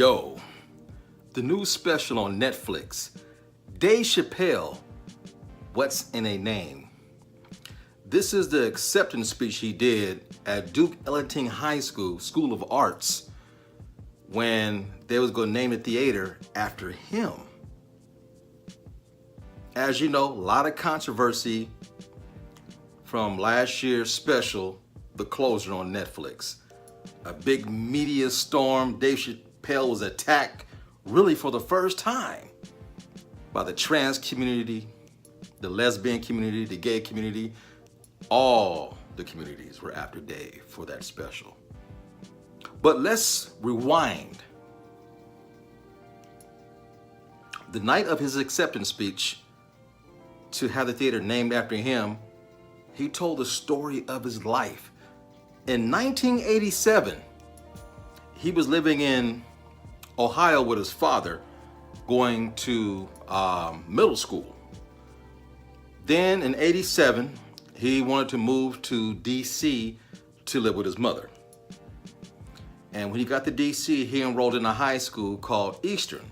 Yo, the new special on Netflix, Dave Chappelle, What's in a Name? This is the acceptance speech he did at Duke Ellington High School, School of Arts, when they was going to name the theater after him. As you know, a lot of controversy from last year's special, The Closure on Netflix. A big media storm. Dave Chappelle was attacked really for the first time by the trans community, the lesbian community, the gay community. All the communities were after Dave for that special. But let's rewind. The night of his acceptance speech to have the theater named after him, he told the story of his life. In 1987, he was living in Ohio with his father, going to middle school. Then in 87, he wanted to move to DC to live with his mother. And when he got to DC, he enrolled in a high school called Eastern.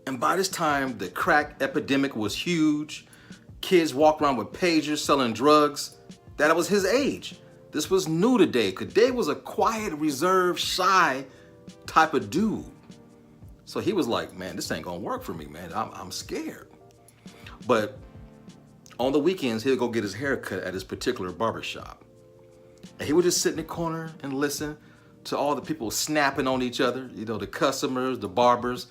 And by this time, the crack epidemic was huge. Kids walked around with pagers selling drugs. That was his age. This was new to Dave, because Dave was a quiet, reserved, shy type of dude. So he was like, man, this ain't gonna work for me, man. I'm scared. But on the weekends, he'll go get his hair cut at his particular barbershop. And he would just sit in the corner and listen to all the people snapping on each other, you know, the customers, the barbers.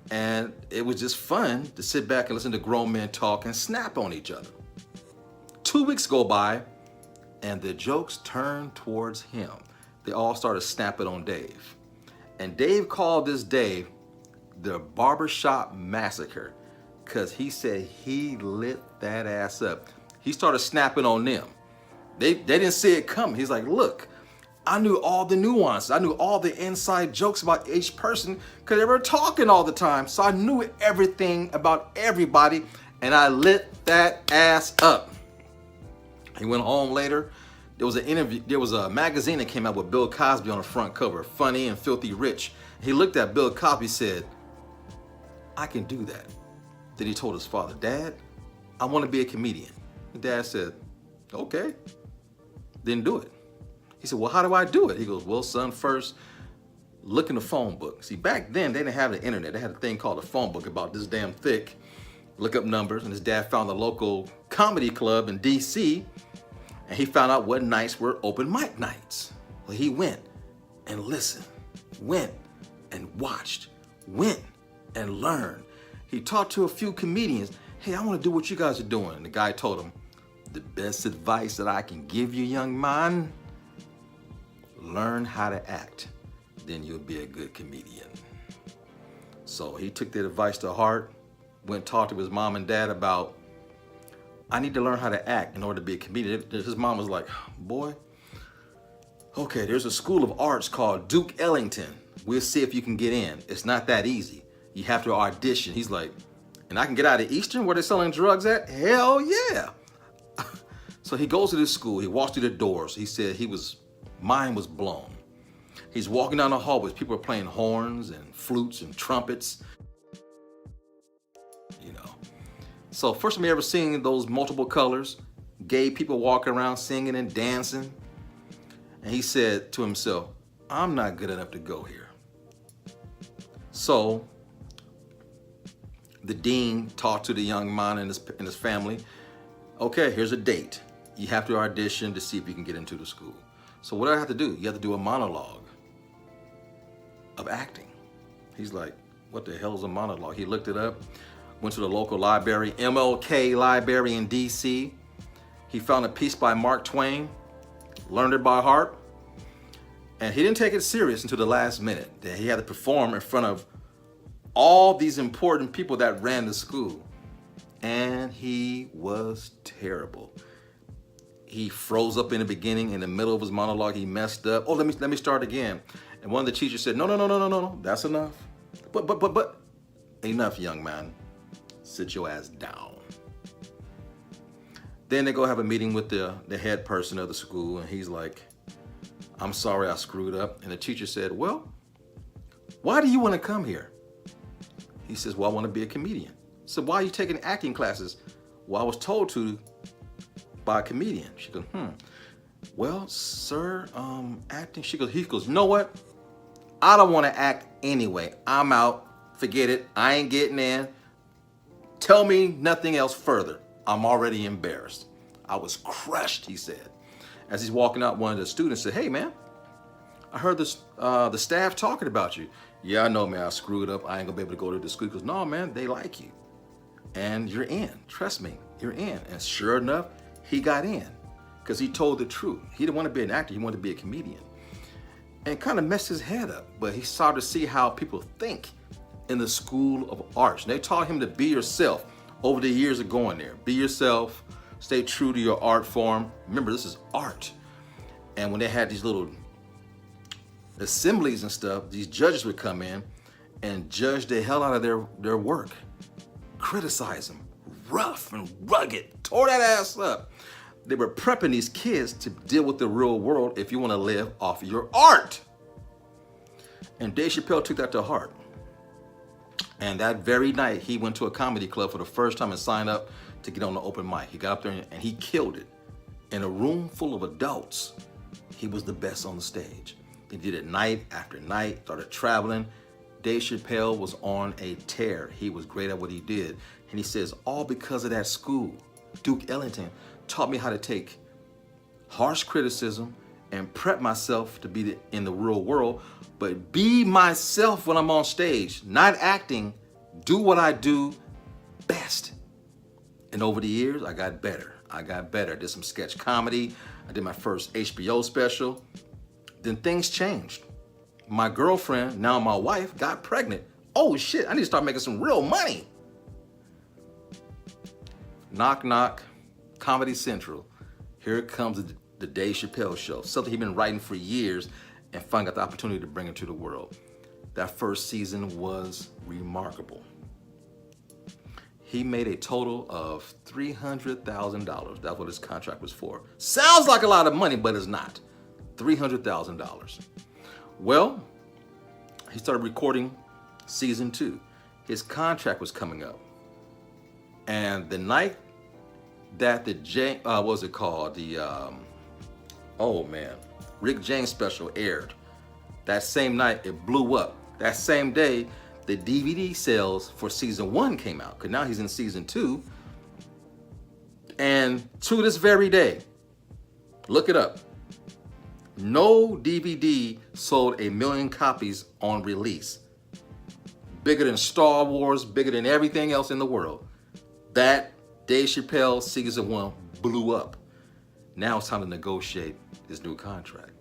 And it was just fun to sit back and listen to grown men talk and snap on each other. 2 weeks go by, and the jokes turned towards him. They all started snapping on Dave. And Dave called this day the barbershop massacre, because he said he lit that ass up. He started snapping on them. They didn't see it coming. He's like, look, I knew all the nuances. I knew all the inside jokes about each person because they were talking all the time. So I knew everything about everybody, and I lit that ass up. He went home later. There was an interview. There was a magazine that came out with Bill Cosby on the front cover, Funny and Filthy Rich. He looked at Bill Cosby, said, I can do that. Then he told his father, Dad, I want to be a comedian. And Dad said, okay, then do it. He said, well, how do I do it? He goes, well, son, first, look in the phone book. See, back then, they didn't have the internet. They had a thing called a phone book about this damn thick. Look up numbers, and his dad found a local comedy club in DC, and he found out what nights were open mic nights. Well, he went and listened, went and watched, went and learned. He talked to a few comedians. Hey, I want to do what you guys are doing. And the guy told him, the best advice that I can give you, young man, learn how to act. Then you'll be a good comedian. So he took that advice to heart, went and talked to his mom and dad about, I need to learn how to act in order to be a comedian. His mom was like, boy, okay, there's a school of arts called Duke Ellington. We'll see if you can get in. It's not that easy. You have to audition. He's like, and I can get out of Eastern where they're selling drugs at? Hell yeah. So he goes to this school. He walks through the doors. He said mind was blown. He's walking down the hallways. People are playing horns and flutes and trumpets. You know. So first time he ever seen those multiple colors, gay people walking around singing and dancing. And he said to himself, I'm not good enough to go here. So the dean talked to the young man and his family. Okay, here's a date. You have to audition to see if you can get into the school. So what do I have to do? You have to do a monologue of acting. He's like, what the hell is a monologue? He looked it up, went to the local library, MLK Library in DC. He found a piece by Mark Twain, learned it by heart, and he didn't take it serious until the last minute that he had to perform in front of all these important people that ran the school. And he was terrible. He froze up in the beginning, in the middle of his monologue, he messed up. Oh, let me start again. And one of the teachers said, no, that's enough. But, enough, young man. Sit your ass down. Then they go have a meeting with the head person of the school, and he's like, I'm sorry I screwed up. And the teacher said, well, Why do you want to come here? He says, well, I want to be a comedian. So why are you taking acting classes? Well, I was told to by a comedian. She goes, well, sir, acting. He goes, you know what? I don't want to act anyway. I'm out. Forget it. I ain't getting in. Tell me nothing else further. I'm already embarrassed. I was crushed, he said. As he's walking out, one of the students said, hey, man, I heard this, the staff talking about you. Yeah, I know, man. I screwed up. I ain't going to be able to go to the school. He goes, no, man, they like you. And you're in. Trust me, you're in. And sure enough, he got in because he told the truth. He didn't want to be an actor. He wanted to be a comedian. And kind of messed his head up. But he started to see how people think in the School of Arts. And they taught him to be yourself over the years of going there. Be yourself. Stay true to your art form. Remember, this is art. And when they had these little assemblies and stuff, these judges would come in and judge the hell out of their work. Criticize them. Rough and rugged. Tore that ass up. They were prepping these kids to deal with the real world if you want to live off of your art. And Dave Chappelle took that to heart. And that very night, he went to a comedy club for the first time and signed up to get on the open mic. He got up there and he killed it. In a room full of adults, he was the best on the stage. He did it night after night, started traveling. Dave Chappelle was on a tear. He was great at what he did. And he says, all because of that school, Duke Ellington taught me how to take harsh criticism and prep myself to be in the real world, but be myself when I'm on stage, not acting, do what I do best. And over the years, I got better. I did some sketch comedy. I did my first HBO special. Then things changed. My girlfriend, now my wife, got pregnant. Oh shit, I need to start making some real money. Knock, knock, Comedy Central. Here comes the Dave Chappelle Show, something he'd been writing for years and finally got the opportunity to bring it to the world. That first season was remarkable. He made a total of $300,000. That's what his contract was for. Sounds like a lot of money, but it's not. $300,000. Well, he started recording season 2. His contract was coming up. And the night that the Rick James special aired, that same night it blew up. That same day, the DVD sales for season 1 came out, because now he's in season 2. And to this very day, look it up, no DVD sold 1 million copies on release. Bigger than Star Wars, bigger than everything else in the world. That Dave Chappelle season 1 blew up. Now it's time to negotiate his new contract.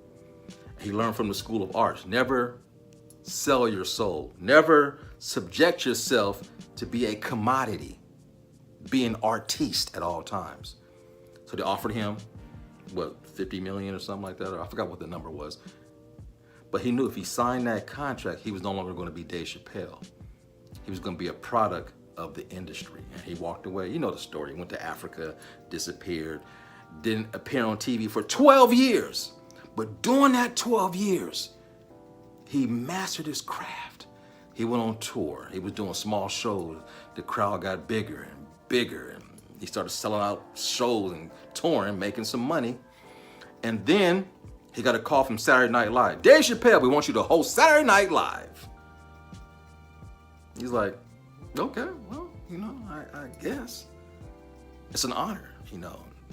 He learned from the School of Arts. Never sell your soul. Never subject yourself to be a commodity. Be an artiste at all times. So they offered him, what, 50 million or something like that? Or I forgot what the number was. But he knew if he signed that contract, he was no longer going to be Dave Chappelle. He was going to be a product of the industry. And he walked away. You know the story. He went to Africa, disappeared, didn't appear on TV for 12 years. But during that 12 years, he mastered his craft. He went on tour. He was doing small shows. The crowd got bigger and bigger. And he started selling out shows and touring, making some money. And then he got a call from Saturday Night Live. Dave Chappelle, we want you to host Saturday Night Live. He's like, okay, well, I guess. It's an honor,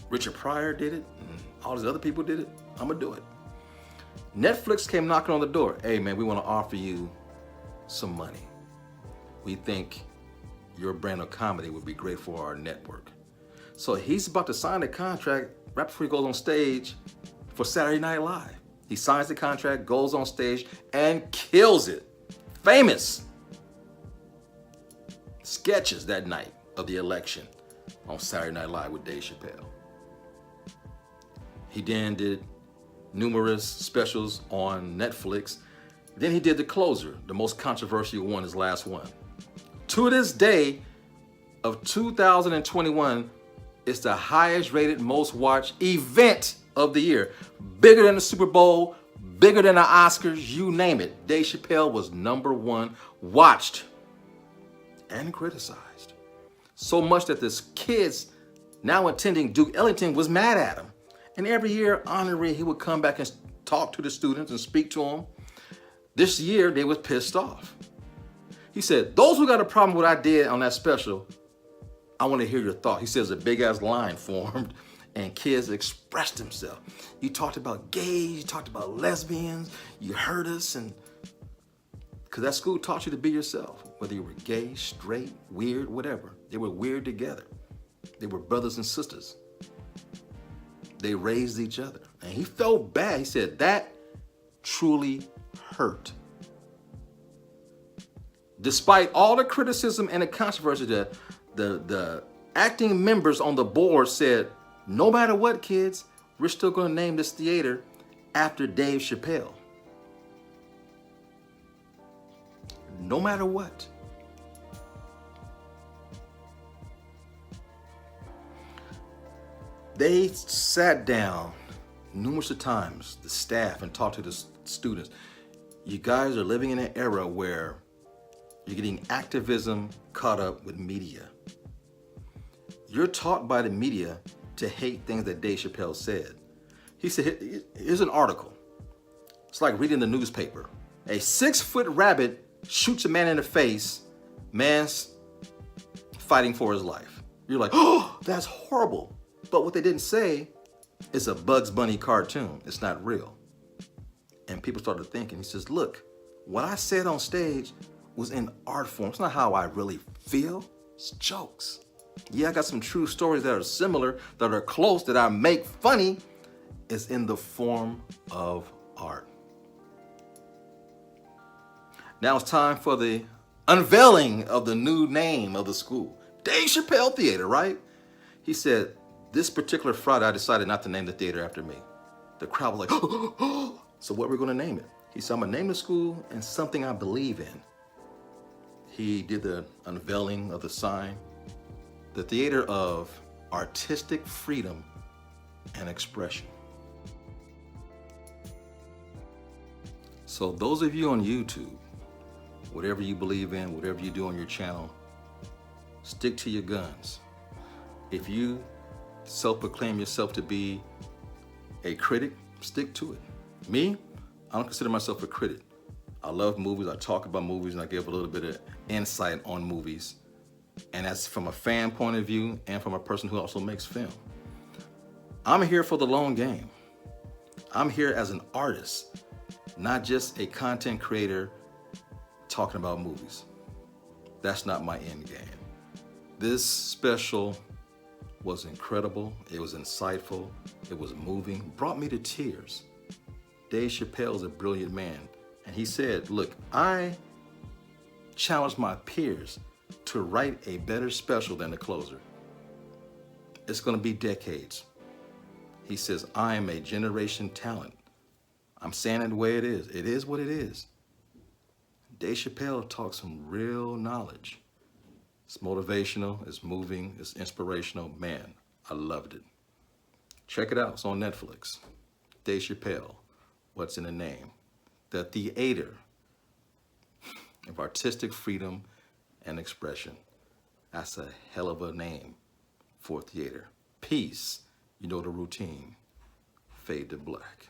Richard Pryor did it, and all these other people did it. I'm gonna do it. Netflix came knocking on the door. Hey man, we want to offer you some money. We think your brand of comedy would be great for our network. So he's about to sign the contract right before he goes on stage for Saturday Night Live. He signs the contract, goes on stage, and kills it. Famous sketches that night of the election on Saturday Night Live with Dave Chappelle. He then did numerous specials on Netflix. Then he did The Closer, the most controversial one, his last one. To this day of 2021, it's the highest rated, most watched event of the year. Bigger than the Super Bowl, bigger than the Oscars, you name it. Dave Chappelle was #1 watched and criticized. So much that this kids now attending Duke Ellington was mad at him. And every year, honorary, he would come back and talk to the students and speak to them. This year, they was pissed off. He said, those who got a problem with what I did on that special, I want to hear your thought. He says a big ass line formed and kids expressed themselves. You talked about gays, you talked about lesbians, you heard us, and because that school taught you to be yourself, whether you were gay, straight, weird, whatever. They were weird together. They were brothers and sisters. They raised each other. And he felt bad. He said, that truly hurt. Despite all the criticism and the controversy, the acting members on the board said, no matter what, kids, we're still going to name this theater after Dave Chappelle. No matter what. They sat down numerous times, the staff, and talked to the students. You guys are living in an era where you're getting activism caught up with media. You're taught by the media to hate things that Dave Chappelle said. He said, here's an article. It's like reading the newspaper. A 6-foot rabbit shoots a man in the face. Man's fighting for his life. You're like, oh, that's horrible. But what they didn't say is a Bugs Bunny cartoon. It's not real. And people started thinking, he says, look, what I said on stage was in art form. It's not how I really feel. It's jokes. Yeah, I got some true stories that are similar, that are close, that I make funny. It's in the form of art. Now it's time for the unveiling of the new name of the school. Dave Chappelle Theater, right? He said, this particular Friday, I decided not to name the theater after me. The crowd was like, oh. So what we're going to name it? He said, I'm going to name the school and something I believe in. He did the unveiling of the sign. The theater of artistic freedom and expression. So those of you on YouTube, whatever you believe in, whatever you do on your channel, stick to your guns. If you self-proclaim yourself to be a critic, stick to it. Me, I don't consider myself a critic. I love movies, I talk about movies, and I give a little bit of insight on movies. And that's from a fan point of view and from a person who also makes film. I'm here for the long game. I'm here as an artist, not just a content creator talking about movies. That's not my end game. This special was incredible. It was insightful. It was moving. Brought me to tears. Dave Chappelle is a brilliant man. And he said, look, I challenge my peers to write a better special than The Closer. It's going to be decades. He says, I am a generation talent. I'm saying it the way it is. It is what it is. Dave Chappelle talks some real knowledge. It's motivational, it's moving, it's inspirational. Man, I loved it. Check it out. It's on Netflix. Dave Chappelle, What's in the Name? The theater of artistic freedom and expression. That's a hell of a name for a theater. Peace. You know the routine. Fade to black.